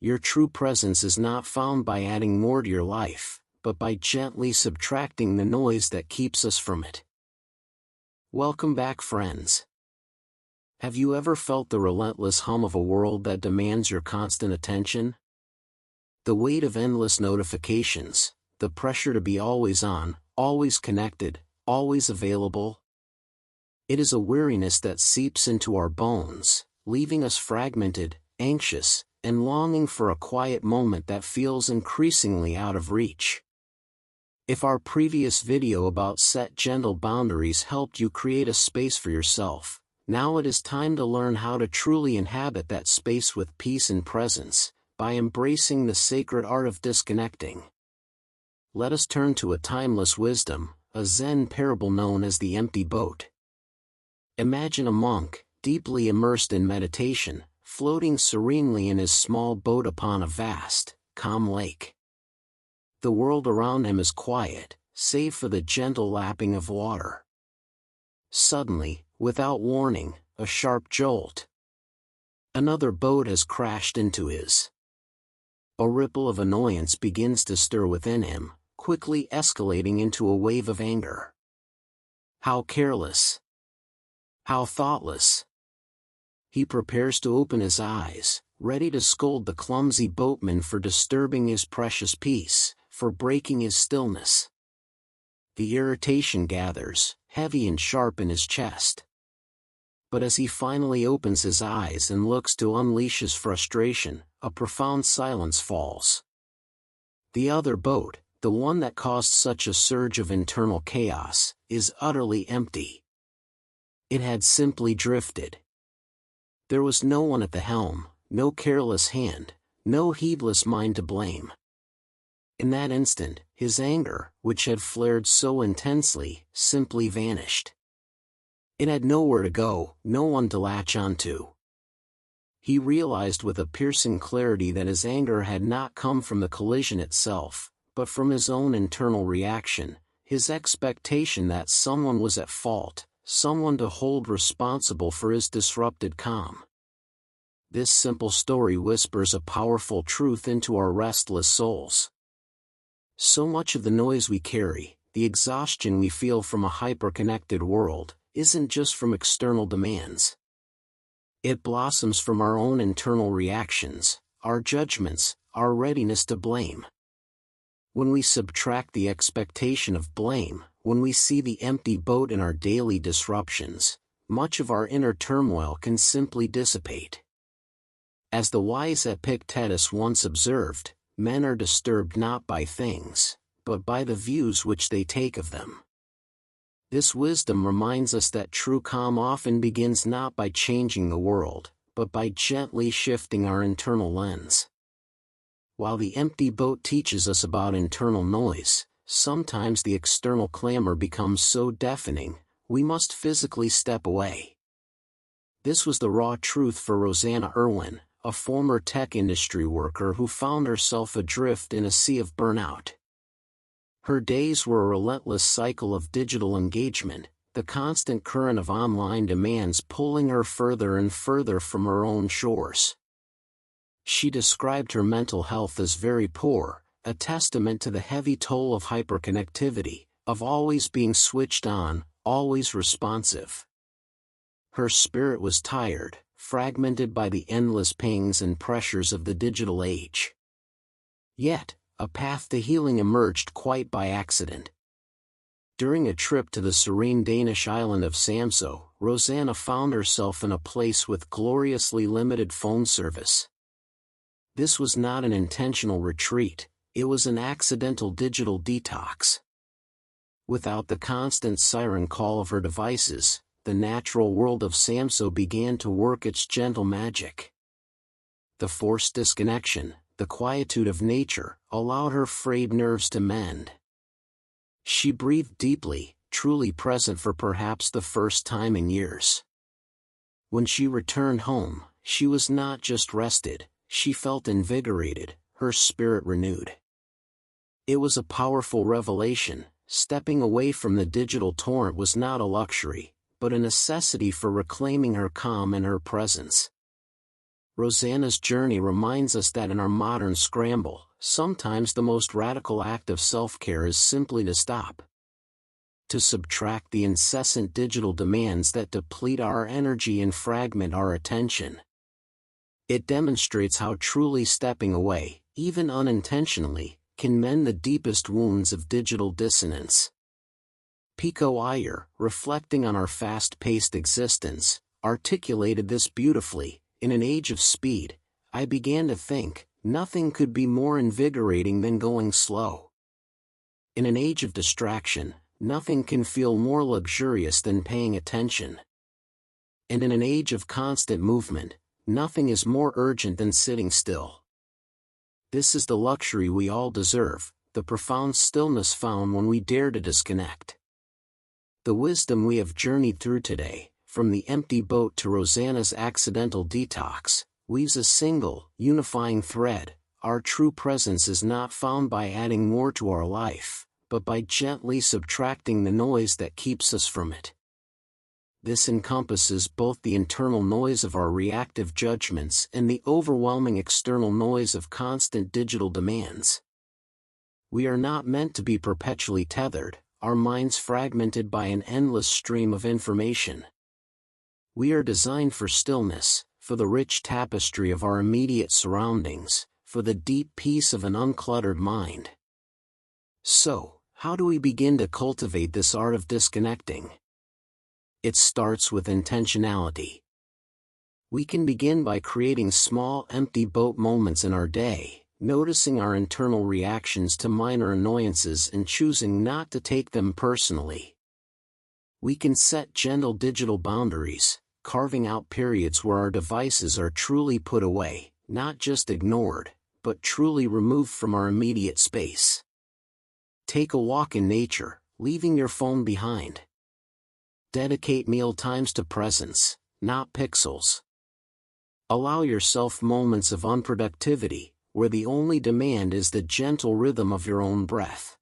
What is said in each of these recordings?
Your true presence is not found by adding more to your life, but by gently subtracting the noise that keeps us from it. Welcome back, friends. Have you ever felt the relentless hum of a world that demands your constant attention? The weight of endless notifications, the pressure to be always on, always connected, always available. It is a weariness that seeps into our bones, leaving us fragmented, anxious, and longing for a quiet moment that feels increasingly out of reach. If our previous video about set gentle boundaries helped you create a space for yourself, now it is time to learn how to truly inhabit that space with peace and presence, by embracing the sacred art of disconnecting. Let us turn to a timeless wisdom, a Zen parable known as the empty boat. Imagine a monk, deeply immersed in meditation, floating serenely in his small boat upon a vast, calm lake. The world around him is quiet, save for the gentle lapping of water. Suddenly, without warning, a sharp jolt. Another boat has crashed into his. A ripple of annoyance begins to stir within him, quickly escalating into a wave of anger. How careless! How thoughtless! He prepares to open his eyes, ready to scold the clumsy boatman for disturbing his precious peace, for breaking his stillness. The irritation gathers, heavy and sharp in his chest. But as he finally opens his eyes and looks to unleash his frustration, a profound silence falls. The other boat, the one that caused such a surge of internal chaos, is utterly empty. It had simply drifted. There was no one at the helm, no careless hand, no heedless mind to blame. In that instant, his anger, which had flared so intensely, simply vanished. It had nowhere to go, no one to latch onto. He realized with a piercing clarity that his anger had not come from the collision itself, but from his own internal reaction, his expectation that someone was at fault, someone to hold responsible for his disrupted calm. This simple story whispers a powerful truth into our restless souls. So much of the noise we carry, the exhaustion we feel from a hyper-connected world, isn't just from external demands. It blossoms from our own internal reactions, our judgments, our readiness to blame. When we subtract the expectation of blame, when we see the empty boat in our daily disruptions, much of our inner turmoil can simply dissipate. As the wise Epictetus once observed, men are disturbed not by things, but by the views which they take of them. This wisdom reminds us that true calm often begins not by changing the world, but by gently shifting our internal lens. While the empty boat teaches us about internal noise, sometimes the external clamor becomes so deafening, we must physically step away. This was the raw truth for Rosanna Irwin, a former tech industry worker who found herself adrift in a sea of burnout. Her days were a relentless cycle of digital engagement, the constant current of online demands pulling her further and further from her own shores. She described her mental health as very poor, a testament to the heavy toll of hyperconnectivity, of always being switched on, always responsive. Her spirit was tired, fragmented by the endless pangs and pressures of the digital age. Yet, a path to healing emerged quite by accident. During a trip to the serene Danish island of Samso, Rosanna found herself in a place with gloriously limited phone service. This was not an intentional retreat, it was an accidental digital detox. Without the constant siren call of her devices, the natural world of Samso began to work its gentle magic. The forced disconnection, the quietude of nature, allowed her frayed nerves to mend. She breathed deeply, truly present for perhaps the first time in years. When she returned home, she was not just rested, she felt invigorated, her spirit renewed. It was a powerful revelation. Stepping away from the digital torrent was not a luxury, but a necessity for reclaiming her calm and her presence. Rosanna's journey reminds us that in our modern scramble, sometimes the most radical act of self-care is simply to stop. To subtract the incessant digital demands that deplete our energy and fragment our attention. It demonstrates how truly stepping away, even unintentionally, can mend the deepest wounds of digital dissonance. Pico Iyer, reflecting on our fast-paced existence, articulated this beautifully. In an age of speed, I began to think, nothing could be more invigorating than going slow. In an age of distraction, nothing can feel more luxurious than paying attention. And in an age of constant movement, nothing is more urgent than sitting still. This is the luxury we all deserve, the profound stillness found when we dare to disconnect. The wisdom we have journeyed through today, from the empty boat to Rosanna's accidental detox, weaves a single, unifying thread. Our true presence is not found by adding more to our life, but by gently subtracting the noise that keeps us from it. This encompasses both the internal noise of our reactive judgments and the overwhelming external noise of constant digital demands. We are not meant to be perpetually tethered, our minds fragmented by an endless stream of information. We are designed for stillness, for the rich tapestry of our immediate surroundings, for the deep peace of an uncluttered mind. So, how do we begin to cultivate this art of disconnecting? It starts with intentionality. We can begin by creating small empty boat moments in our day, noticing our internal reactions to minor annoyances and choosing not to take them personally. We can set gentle digital boundaries, carving out periods where our devices are truly put away, not just ignored, but truly removed from our immediate space. Take a walk in nature, leaving your phone behind. Dedicate meal times to presence, not pixels. Allow yourself moments of unproductivity, where the only demand is the gentle rhythm of your own breath.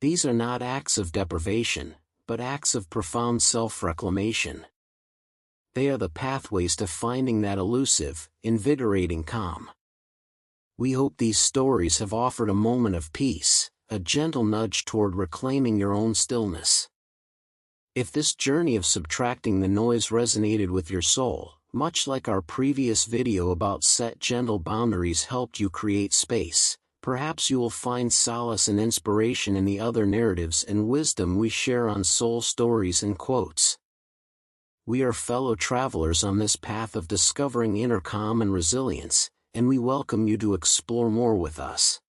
These are not acts of deprivation, but acts of profound self-reclamation. They are the pathways to finding that elusive, invigorating calm. We hope these stories have offered a moment of peace, a gentle nudge toward reclaiming your own stillness. If this journey of subtracting the noise resonated with your soul, much like our previous video about set gentle boundaries helped you create space, perhaps you will find solace and inspiration in the other narratives and wisdom we share on Soul Stories and Quotes. We are fellow travelers on this path of discovering inner calm and resilience, and we welcome you to explore more with us.